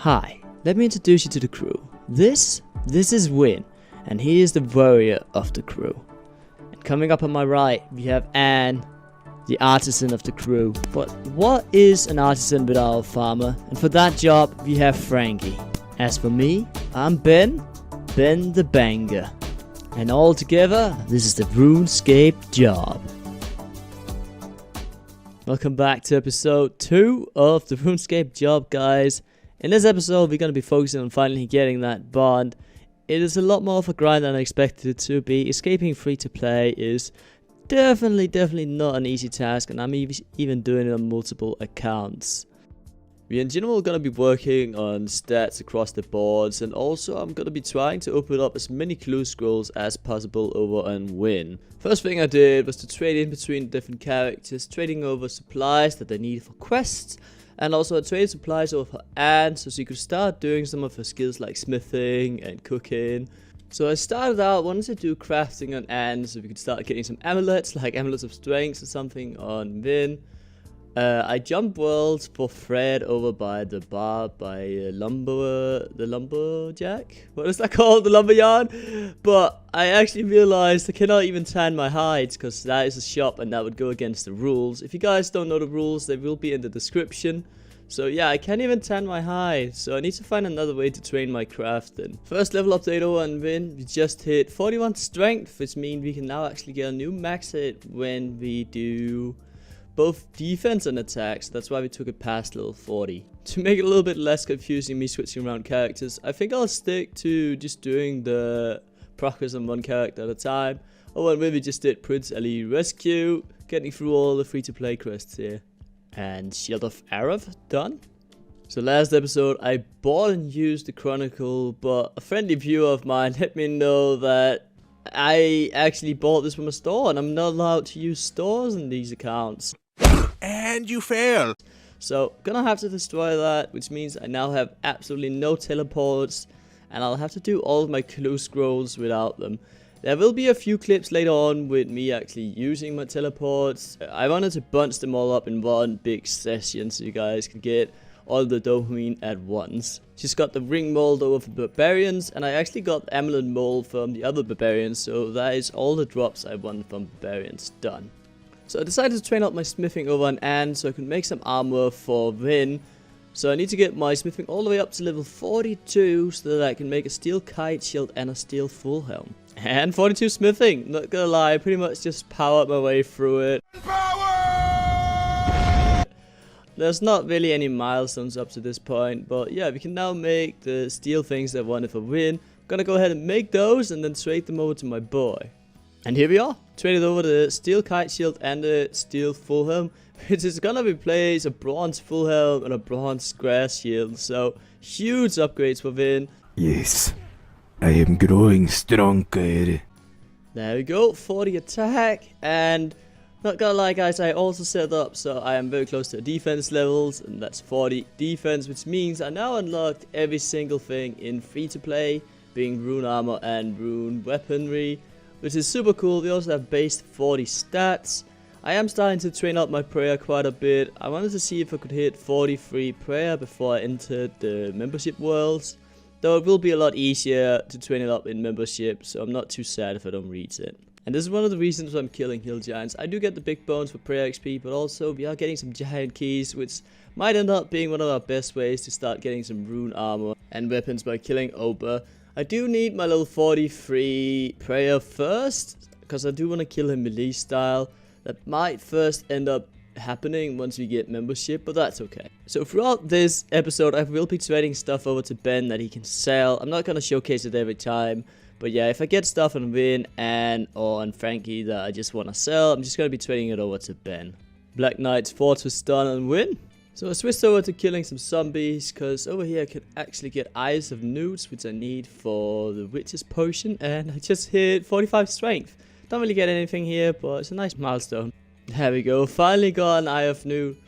Hi, let me introduce you to the crew. This is Win, and he is the warrior of the crew. And coming up on my right, we have Anne, the artisan of the crew. But what is an artisan without a farmer? And for that job, we have Frankie. As for me, I'm Ben the Banger. And all together, this is the Runescape Job. Welcome back to episode 2 of the Runescape Job, guys. In this episode, we're going to be focusing on finally getting that bond. It is a lot more of a grind than I expected it to be. Escaping free to play is definitely not an easy task, and I'm even doing it on multiple accounts. We in general going to be working on stats across the boards, and also I'm going to be trying to open up as many clue scrolls as possible over on Win. First thing I did was to trade in between different characters, trading over supplies that they need for quests, and also I traded supplies over for Anne so she could start doing some of her skills like smithing and cooking. So I started out wanting to do crafting on Anne so we could start getting some amulets, like amulets of strength or something on Vin. I jumped worlds for Fred over by the bar by the lumberjack? What is that called? The lumberyard? But I actually realized I cannot even tan my hides because that is a shop and that would go against the rules. If you guys don't know the rules, they will be in the description. So yeah, I can't even tan my hide, so I need to find another way to train my crafting. First level update over on Vin, we just hit 41 strength, which means we can now actually get a new max hit when we do both defense and attacks. That's why we took it past level 40. To make it a little bit less confusing me switching around characters, I think I'll stick to just doing the progress on one character at a time. Oh, and we just did Prince Ali Rescue, getting through all the free-to-play quests here. And Shield of Araf done. So last episode I bought and used the Chronicle, but a friendly viewer of mine let me know that I actually bought this from a store and I'm not allowed to use stores in these accounts. And you fail. So gonna have to destroy that, which means I now have absolutely no teleports and I'll have to do all of my clue scrolls without them. There will be a few clips later on with me actually using my teleports. I wanted to bunch them all up in one big session so you guys can get all the dopamine at once. Just got the ring mold over for barbarians, and I actually got the amulet mold from the other barbarians, so that is all the drops I want from barbarians done. So I decided to train out my smithing over on Anne so I could make some armor for Vin. So I need to get my smithing all the way up to level 42 so that I can make a steel kite shield and a steel full helm. And 42 smithing, not gonna lie, I pretty much just powered my way through it. There's not really any milestones up to this point, but yeah, we can now make the steel things that I wanted for Win. I'm gonna go ahead and make those and then trade them over to my boy. And here we are, traded over the steel kite shield and the steel full helm, which is gonna replace a bronze full helm and a bronze grass shield, so huge upgrades for Vin. Yes, I am growing stronger. There we go, 40 attack, and not gonna lie guys, I also set up so I am very close to defense levels, and that's 40 defense, which means I now unlocked every single thing in free to play, being rune armor and rune weaponry, which is super cool. We also have base 40 stats. I am starting to train up my prayer quite a bit. I wanted to see if I could hit 43 prayer before I entered the membership worlds, though it will be a lot easier to train it up in membership, so I'm not too sad if I don't reach it. And this is one of the reasons why I'm killing hill giants. I do get the big bones for prayer XP, but also we are getting some giant keys, which might end up being one of our best ways to start getting some rune armor and weapons by killing Oba. I do need my level 43 prayer first, because I do want to kill him melee style. That might first end up happening once we get membership, but that's okay. So throughout this episode, I will be trading stuff over to Ben that he can sell. I'm not going to showcase it every time. But yeah, if I get stuff on Vin and or on Frankie that I just want to sell, I'm just going to be trading it over to Ben. Black Knight's Fortress done on Win. So I switched over to killing some zombies, because over here I can actually get Eyes of Newts, which I need for the Witch's Potion, and I just hit 45 strength. Don't really get anything here, but it's a nice milestone. There we go, finally got an Eye of Newt.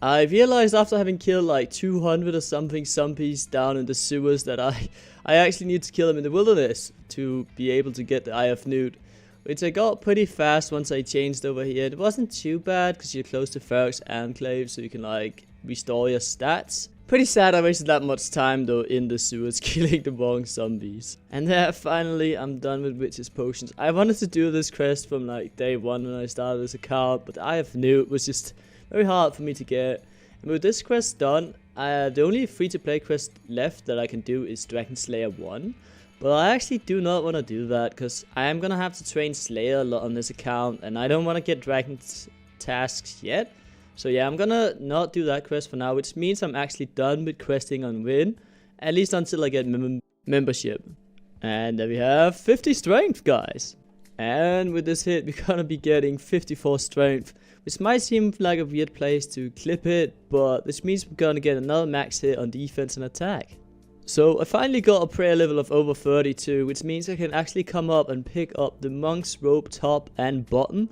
I realized after having killed like 200 or something zombies down in the sewers that I actually need to kill them in the wilderness to be able to get the Eye of Newt, which I got pretty fast once I changed over here. It wasn't too bad because you're close to Ferroc's Enclave, so you can like restore your stats. Pretty sad I wasted that much time though in the sewers killing the wrong zombies. And there, finally, I'm done with Witch's Potions. I wanted to do this quest from like day 1 when I started this account, but I knew it was just very hard for me to get. And with this quest done, the only free-to-play quest left that I can do is Dragon Slayer 1. But I actually do not want to do that, because I am going to have to train Slayer a lot on this account, and I don't want to get Dragon tasks yet. So yeah, I'm gonna not do that quest for now, which means I'm actually done with questing on Win, at least until I get membership. And there we have 50 strength, guys. And with this hit, we're gonna be getting 54 strength, which might seem like a weird place to clip it, but this means we're gonna get another max hit on defense and attack. So I finally got a prayer level of over 32, which means I can actually come up and pick up the monk's robe top and bottom.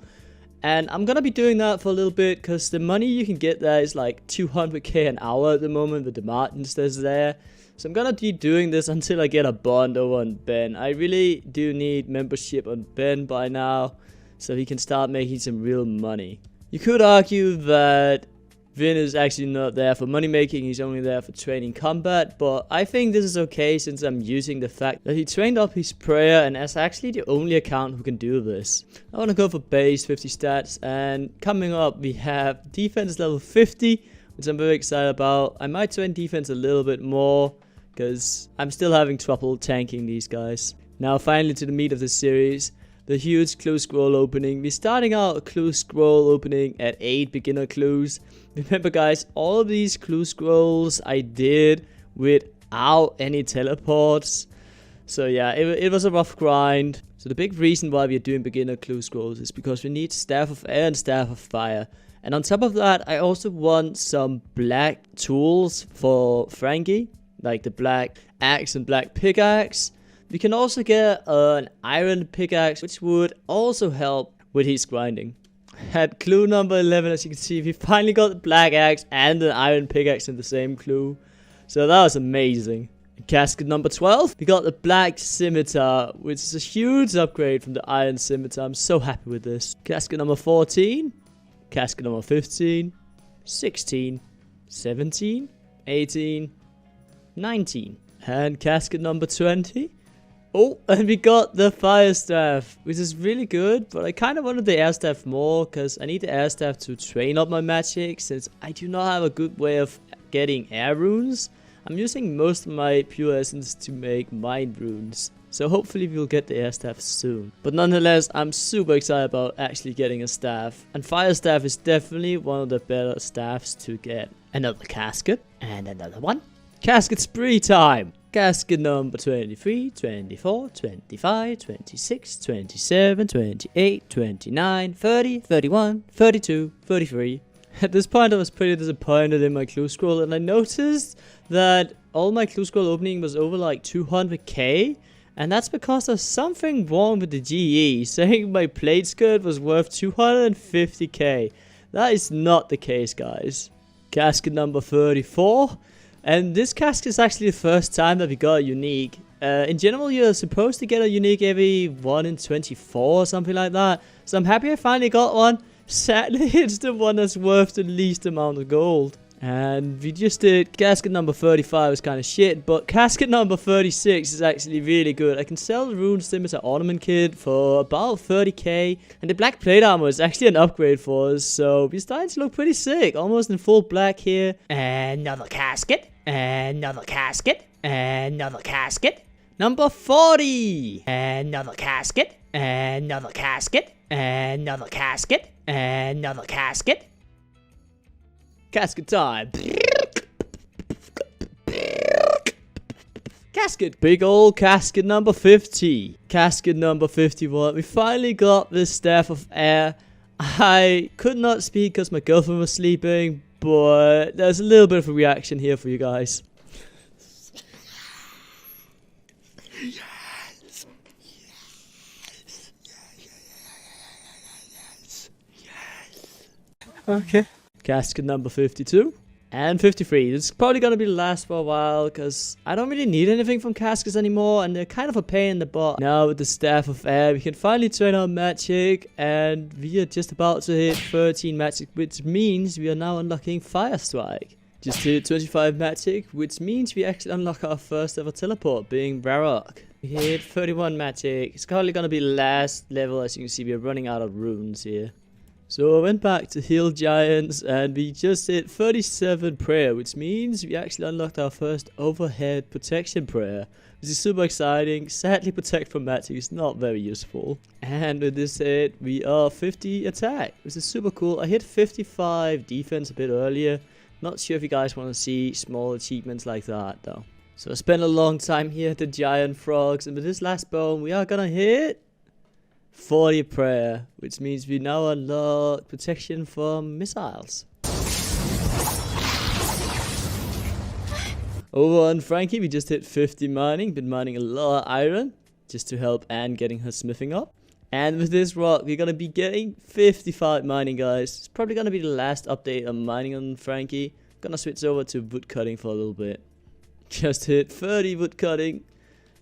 And I'm gonna be doing that for a little bit, because the money you can get there is like 200k an hour at the moment with the margins that's there. So I'm gonna be doing this until I get a bond over on Ben. I really do need membership on Ben by now, so he can start making some real money. You could argue that Vin is actually not there for money making, he's only there for training combat, but I think this is okay since I'm using the fact that he trained up his prayer and is actually the only account who can do this. I want to go for base 50 stats, and coming up we have defense level 50, which I'm very excited about. I might train defense a little bit more because I'm still having trouble tanking these guys. Now finally to the meat of the series. The huge clue scroll opening. We're starting out a clue scroll opening at 8 beginner clues. Remember guys, all of these clue scrolls I did without any teleports. So yeah, it was a rough grind. So the big reason why we're doing beginner clue scrolls is because we need Staff of Air and Staff of Fire. And on top of that, I also want some black tools for Frankie, like the black axe and black pickaxe. We can also get an iron pickaxe, which would also help with his grinding. At clue number 11, as you can see, we finally got the black axe and the iron pickaxe in the same clue. So that was amazing. In casket number 12, we got the black scimitar, which is a huge upgrade from the iron scimitar. I'm so happy with this. Casket number 14, casket number 15, 16, 17, 18, 19. And casket number 20. Oh, and we got the fire staff, which is really good, but I kind of wanted the air staff more, because I need the air staff to train up my magic, since I do not have a good way of getting air runes. I'm using most of my pure essence to make mind runes, so hopefully we'll get the air staff soon. But nonetheless, I'm super excited about actually getting a staff, and fire staff is definitely one of the better staffs to get. Another casket, and another one. Casket spree time! Casket number 23, 24, 25, 26, 27, 28, 29, 30, 31, 32, 33. At this point I was pretty disappointed in my clue scroll, and I noticed that all my clue scroll opening was over like 200k. And that's because there's something wrong with the GE, saying my plate skirt was worth 250k. That is not the case, guys. Casket number 34. And this casket is actually the first time that we got a unique. In general, you're supposed to get a unique every 1 in 24 or something like that. So I'm happy I finally got one. Sadly, it's the one that's worth the least amount of gold. And we just did casket number 35 was kind of shit, but casket number 36 is actually really good. I can sell the Rune Scimitar Ornament Kit for about 30k, and the black plate armor is actually an upgrade for us, so we're starting to look pretty sick, almost in full black here. Another casket, another casket, another casket. Number 40, another casket, another casket, another casket, another casket. Casket time. Casket. Big old casket number 50. Casket number 51. We finally got this Staff of Air. I could not speak because my girlfriend was sleeping, but there's a little bit of a reaction here for you guys. Yes. Okay. Casket number 52 and 53. This is probably going to be the last for a while, because I don't really need anything from caskets anymore, and they're kind of a pain in the butt. Now with the Staff of Air, we can finally train our magic, and we are just about to hit 13 magic, which means we are now unlocking Fire Strike. Just hit 25 magic, which means we actually unlock our first ever teleport, being Varrock. We hit 31 magic. It's probably gonna be last level. As you can see, we're running out of runes here. So I went back to Hill Giants and we just hit 37 prayer, which means we actually unlocked our first overhead protection prayer, which is super exciting. Sadly, protect from magic is not very useful. And with this hit, we are 50 attack, which is super cool. I hit 55 defense a bit earlier. Not sure if you guys want to see small achievements like that though. So I spent a long time here at the giant frogs, and with this last bone we are gonna hit 40 prayer, which means we now unlock protection from missiles. Over on Frankie, we just hit 50 mining. Been mining a lot of iron just to help Anne getting her smithing up. And with this rock, we're gonna be getting 55 mining, guys. It's probably gonna be the last update on mining on Frankie. Gonna switch over to woodcutting for a little bit. Just hit 30 woodcutting,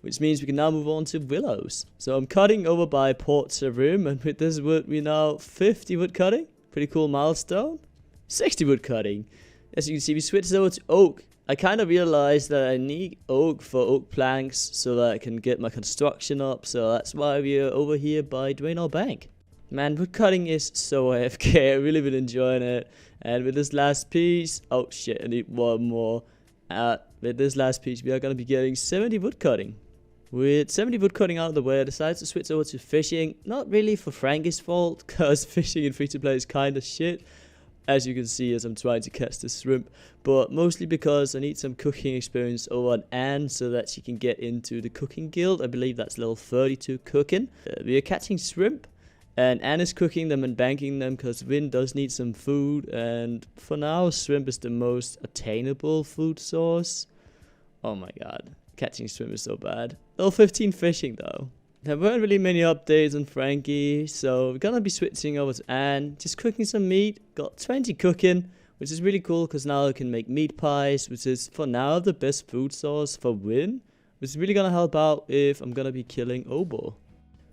which means we can now move on to willows. So I'm cutting over by Port Sarum, and with this wood, we're now 50 woodcutting. Pretty cool milestone. 60 woodcutting. As you can see, we switched over to oak. I kind of realized that I need oak for oak planks so that I can get my construction up. So that's why we are over here by Draenor Bank. Man, woodcutting is so AFK. I really been enjoying it. And with this last piece, oh shit, I need one more. With this last piece, we are going to be getting 70 woodcutting. With 70 woodcutting out of the way, I decided to switch over to fishing. Not really for Frankie's fault, because fishing in free-to-play is kind of shit. As you can see as I'm trying to catch the shrimp, but mostly because I need some cooking experience over on Anne so that she can get into the cooking guild. I believe that's level 32 cooking. We are catching shrimp and Anne is cooking them and banking them because Vin does need some food, and for now shrimp is the most attainable food source. Oh my god, catching shrimp is so bad. Level 15 fishing though. There weren't really many updates on Frankie, so we're gonna be switching over to Anne. Just cooking some meat. Got 20 cooking, which is really cool because now I can make meat pies, which is for now the best food source for Win, which is really gonna help out if I'm gonna be killing Obo.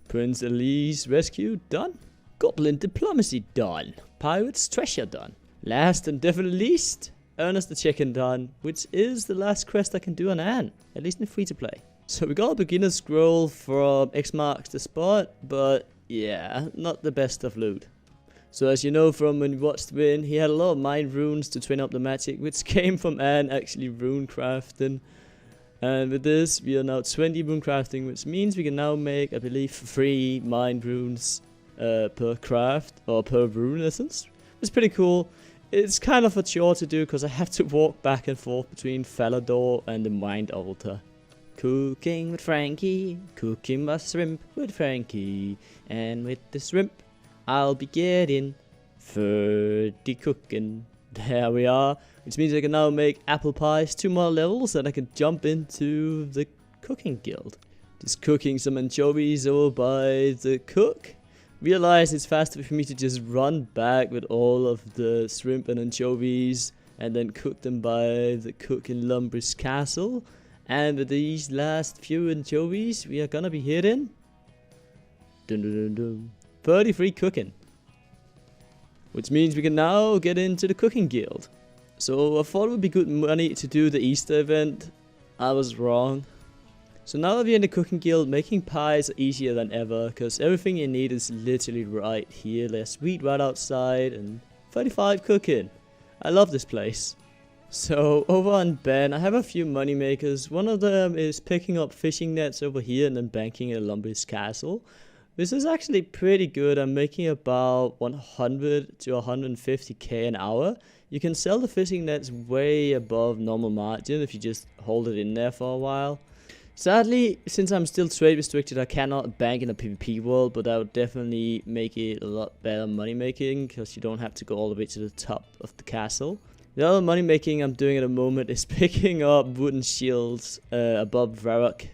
Prince Elise rescue done. Goblin diplomacy done. Pirates treasure done. Last and definitely least, Ernest the chicken done, which is the last quest I can do on Anne, at least in free to play. So we got a beginner scroll from X marks the spot, but yeah, not the best of loot. So as you know from when we watched Win, he had a lot of mind runes to twin up the magic, which came from Anne actually rune crafting. And with this, we are now 20 rune crafting, which means we can now make, I believe, 3 mind runes per craft, or per rune essence. It's pretty cool. It's kind of a chore to do because I have to walk back and forth between Falador and the mind altar. Cooking with Frankie, cooking my shrimp with Frankie, and with the shrimp I'll be getting 30 cooking. There we are, which means I can now make apple pies 2 more levels and I can jump into the cooking guild. Just cooking some anchovies over by the cook. Realize it's faster for me to just run back with all of the shrimp and anchovies and then cook them by the cook in Lumbridge Castle. And with these last few anchovies, we are gonna be hitting 33 cooking. Which means we can now get into the cooking guild. So I thought it would be good money to do the Easter event. I was wrong. So now that we're in the cooking guild, making pies are easier than ever, because everything you need is literally right here. There's wheat right outside and 35 cooking. I love this place. So over on Ben, I have a few money makers. One of them is picking up fishing nets over here and then banking at Lumbridge Castle. This is actually pretty good. I'm making about 100 to 150k an hour. You can sell the fishing nets way above normal margin if you just hold it in there for a while. Sadly, since I'm still trade restricted, I cannot bank in a PvP world, but that would definitely make it a lot better money making because you don't have to go all the way to the top of the castle. The other money making I'm doing at the moment is picking up wooden shields above Varrock.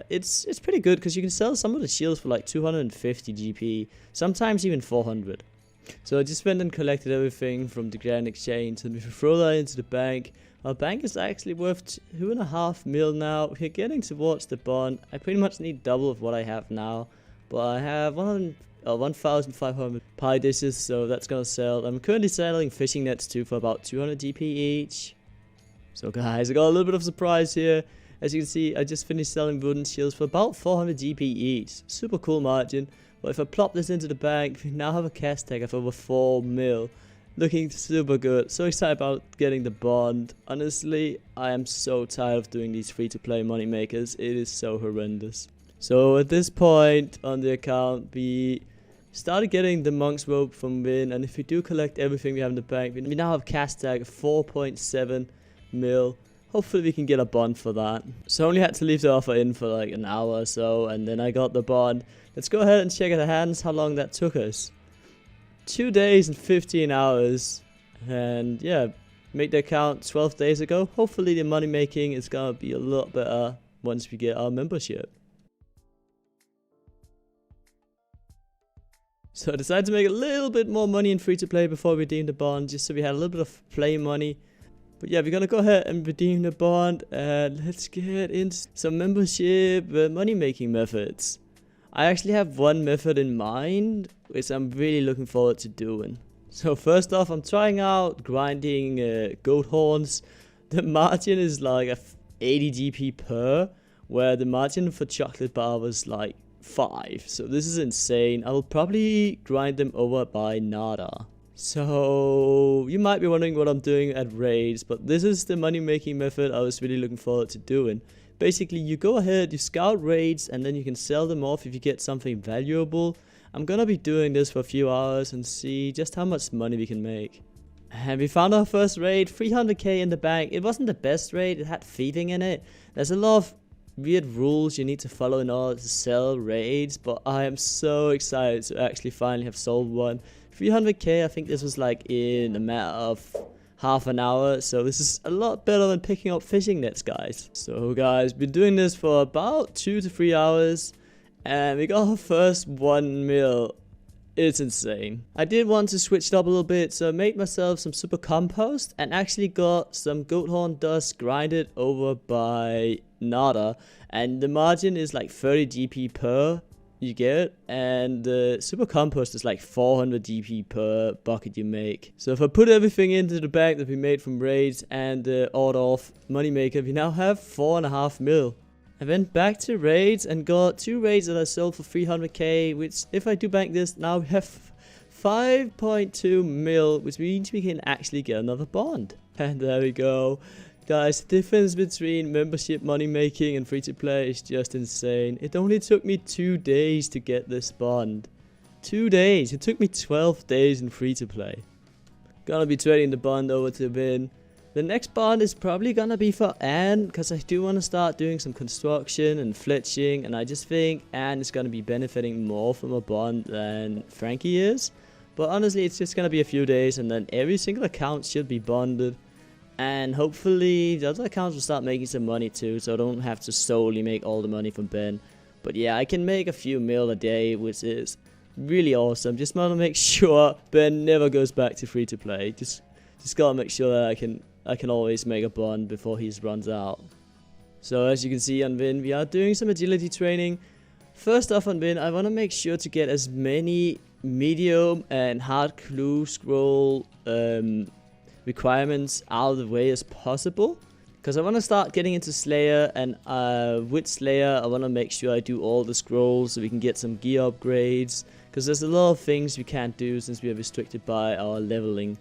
It's pretty good because you can sell some of the shields for like 250 GP, sometimes even 400. So I just went and collected everything from the Grand Exchange, and if we throw that into the bank, our bank is actually worth 2.5 mil now. We're getting towards the bond. I pretty much need double of what I have now, but I have 1,500 pie dishes, so that's gonna sell. I'm currently selling fishing nets too for about 200 GP each. So guys, I got a little bit of surprise here. As you can see, I just finished selling wooden shields for about 400 GP each. Super cool margin. But if I plop this into the bank, we now have a cash tag of over 4 mil. Looking super good. So excited about getting the bond. Honestly, I am so tired of doing these free-to-play money makers. It is so horrendous. So at this point on the account, we started getting the monk's robe from Win. And if we do collect everything we have in the bank, we now have a cash tag of 4.7 mil. Hopefully we can get a bond for that. So I only had to leave the offer in for like an hour or so, and then I got the bond. Let's go ahead and check at the hands how long that took us. 2 days and 15 hours. And yeah, made the account 12 days ago. Hopefully the money making is gonna be a lot better once we get our membership. So I decided to make a little bit more money in free to play before we redeemed the bond, just so we had a little bit of play money. But yeah, we're gonna go ahead and redeem the bond, and let's get into some membership money making methods. I actually have one method in mind, which I'm really looking forward to doing. So first off, I'm trying out grinding goat horns. The margin is like 80 GP per, where the margin for chocolate bar was like 5. So this is insane. I will probably grind them over by nada. So you might be wondering what I'm doing at raids, but this is the money making method I was really looking forward to doing. Basically, you go ahead, you scout raids, and then you can sell them off if you get something valuable. I'm gonna be doing this for a few hours and see just how much money we can make. And we found our first raid, 300k in the bank. It wasn't the best raid, it had thieving in it. There's a lot of weird rules you need to follow in order to sell raids, but I am so excited to actually finally have sold one. 300k, I think this was like in a matter of half an hour, so this is a lot better than picking up fishing nets, guys. So guys, been doing this for about 2 to 3 hours, and we got our first 1 mil. It's insane. I did want to switch it up a little bit, so I made myself some super compost and actually got some goat horn dust grinded over by nada, and the margin is like 30 GP per you get, and the super compost is like 400 GP per bucket you make. So if I put everything into the bag that we made from raids and the off money maker, we now have 4.5 mil. I went back to raids and got 2 raids that I sold for 300k, which if I do bank this, now we have 5.2 mil, which means we can actually get another bond. And there we go. Guys, the difference between membership money making and free to play is just insane. It only took me 2 days to get this bond. 2 days. It took me 12 days in free to play. Gonna be trading the bond over to Win. The next bond is probably gonna be for Anne, because I do want to start doing some construction and fletching, and I just think Anne is gonna be benefiting more from a bond than Frankie is. But honestly, it's just gonna be a few days, and then every single account should be bonded. And hopefully the other accounts will start making some money too, so I don't have to solely make all the money from Ben. But yeah, I can make a few mil a day, which is really awesome. Just want to make sure Ben never goes back to free to play. Just gotta make sure that I can always make a bond before he runs out. So as you can see on Vin, we are doing some agility training. First off on Vin, I want to make sure to get as many medium and hard clue scroll requirements out of the way as possible, because I want to start getting into Slayer, and with Slayer I want to make sure I do all the scrolls so we can get some gear upgrades, because there's a lot of things we can't do since we are restricted by our leveling.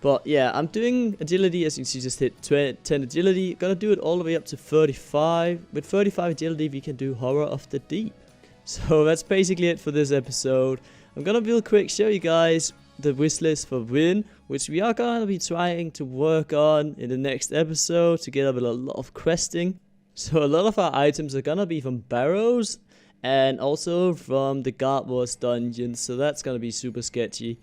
But yeah, I'm doing agility. As you can see, just hit 10 agility. Gonna do it all the way up to 35. With 35 agility we can do Horror of the Deep. So that's basically it for this episode. I'm gonna real quick show you guys the wish list for Win, which we are going to be trying to work on in the next episode together with a lot of questing. So a lot of our items are going to be from Barrows and also from the Guard Wars dungeons, so that's going to be super sketchy.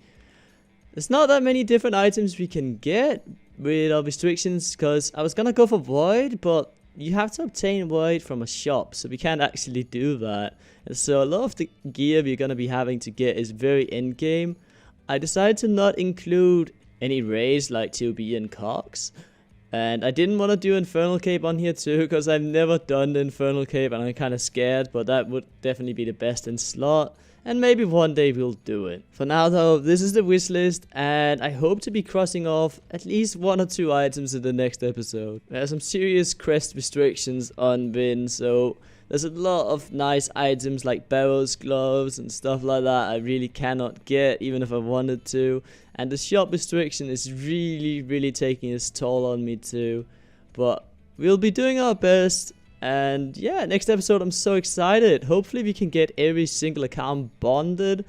There's not that many different items we can get with our restrictions, because I was going to go for Void, but you have to obtain Void from a shop, so we can't actually do that. And so a lot of the gear we're going to be having to get is very end game. I decided to not include any raids like 2B and Cox. And I didn't want to do Infernal Cape on here too, because I've never done the Infernal Cape and I'm kind of scared, but that would definitely be the best in slot. And maybe one day we'll do it. For now though, this is the wish list, and I hope to be crossing off at least 1 or 2 items in the next episode. There are some serious quest restrictions on Vin, so there's a lot of nice items like barrels, gloves and stuff like that I really cannot get even if I wanted to. And the shop restriction is really taking its toll on me too. But we'll be doing our best. And yeah, next episode I'm so excited. Hopefully we can get every single account bonded.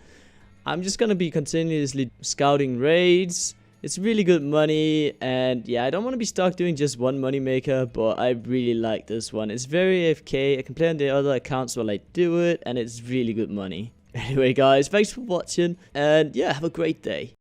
I'm just gonna be continuously scouting raids. It's really good money, and yeah, I don't want to be stuck doing just one moneymaker, but I really like this one. It's very AFK. I can play on the other accounts while I do it, and it's really good money. Anyway guys, thanks for watching, and yeah, have a great day.